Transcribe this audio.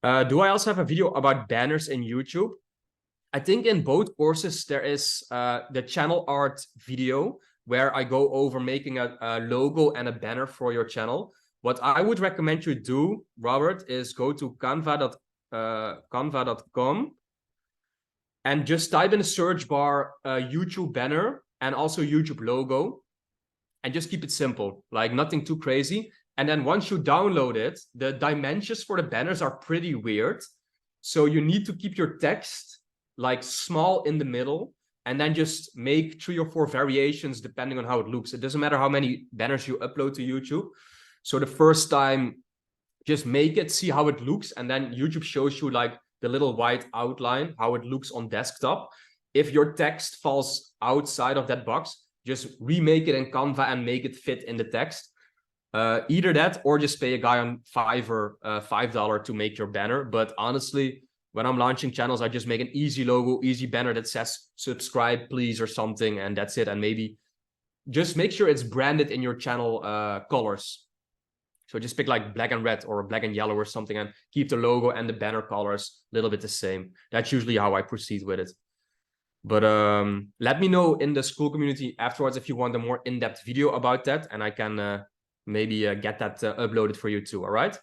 Do I also have a video about banners in YouTube? I think in both courses there is the channel art video where I go over making a logo and a banner for your channel. What I would recommend you do, Robert, is go to canva.com and just type in the search bar YouTube banner and also YouTube logo, and just keep it simple, like nothing too crazy. And then once you download it, the dimensions for the banners are pretty weird. So you need to keep your text like small in the middle, and then just make 3 or 4 variations depending on how it looks. It doesn't matter how many banners you upload to YouTube. So the first time, just make it, see how it looks, and then YouTube shows you like the little white outline, how it looks on desktop. If your text falls outside of that box, just remake it in Canva and make it fit in the text. Either that or just pay a guy on Fiverr $5 to make your banner. But honestly, when I'm launching channels, I just make an easy logo, easy banner that says subscribe please or something, and that's it. And maybe just make sure it's branded in your channel colors. So just pick like black and red or black and yellow or something, and keep the logo and the banner colors a little bit the same. That's usually how I proceed with it. But let me know in the Skool community afterwards if you want a more in-depth video about that, and I can maybe get that uploaded for you too. All right.